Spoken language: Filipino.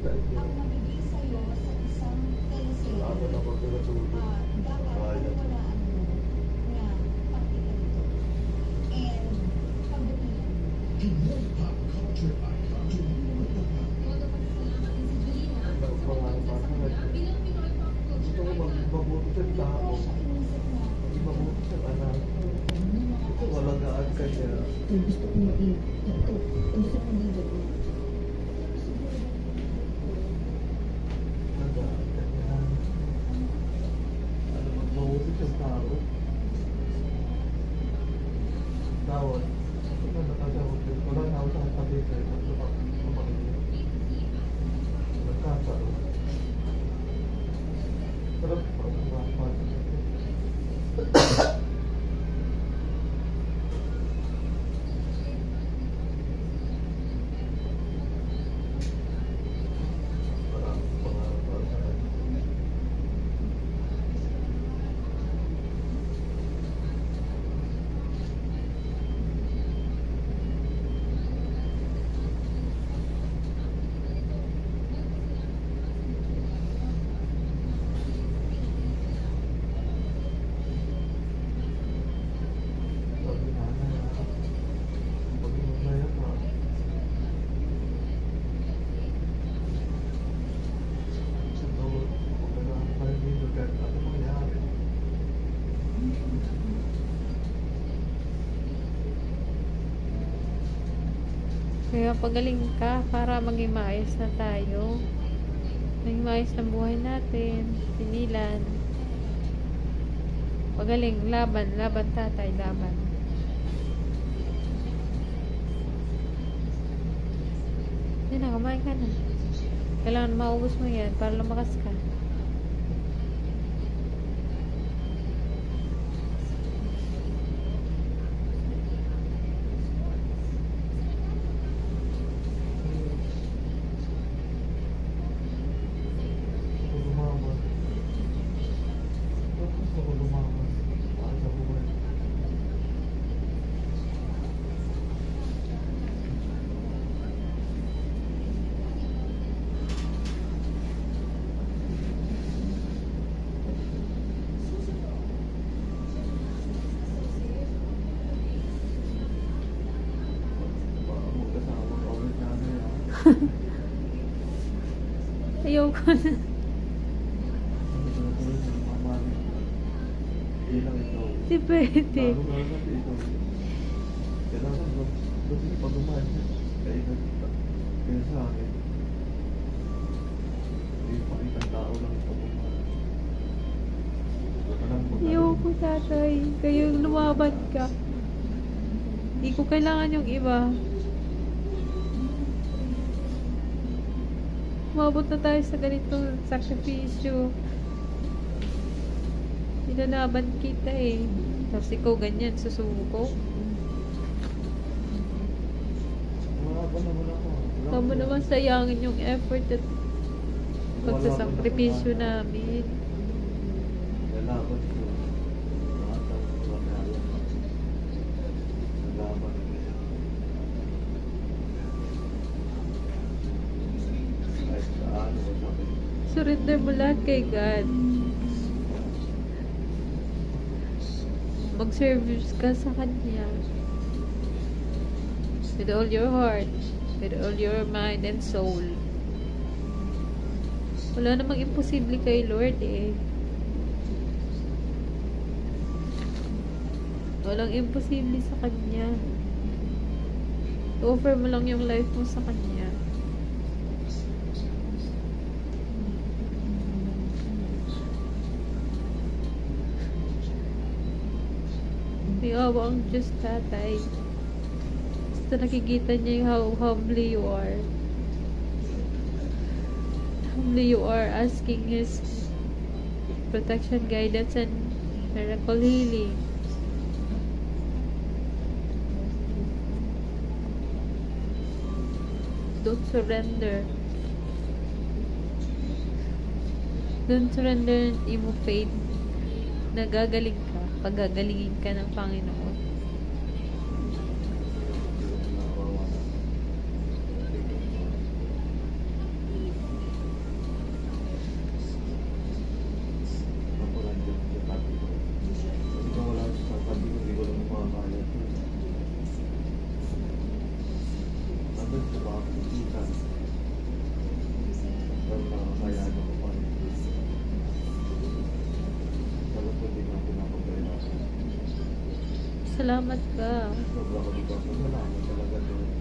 ang mabigay sa'yo sa isang teleserye, dapat walaan mo na pagtiganito. And pagbutihan. Gusto ko magbabuti sa tao. Magbabuti sa anak. Ito walagaan ka niya. Gusto ko mainit. Ito. Gusto ko dito. Walagaan ka niya. Ano magbabuti sa tao? Tawad. Ito nakasawag din. Wala na ako sa kapitay. Ito pa. Nagkasaro. Pero pag-uwapan. Kaya pagaling ka para maging maayos na tayo. Maging maayos ng buhay natin. Pinilan. Pagaling. Laban. Laban tatay. Laban. Yan na. Kumain ka na. Kailangan maubos mo yan para lumakas ka. Ayoko na. Di pwede. Kailangan doon pag-umahan kaya sa akin hindi pakitang tao lang pag-umahan. Ayoko tatay. Kayo lumaban ka. Hindi ko kailangan yung iba. Umabot na tayo sa ganitong sakripisyo. Nilalaban kita eh. Tapos ikaw ganyan, susuko. Huwag mo naman sayangin yung effort at pagsasakripisyo namin. Lalaban ko. Lalaban ko. Surrender mo lahat kay God. Mag-service ka sa Kanya. With all your heart. With all your mind and soul. Wala namang imposible kay Lord eh. Walang imposible sa Kanya. Offer mo lang yung life mo sa Kanya. May awa ang Diyos tatay. Basta nakikita niya yung how humbly you are. Humbly you are asking His protection, guidance, and miracle healing. Don't surrender. Don't surrender yung faith. Nagagaling ka. Pagagalingin ka ng Panginoon. Magpasalamat ka. Sobra ko dito. Salamat talaga din.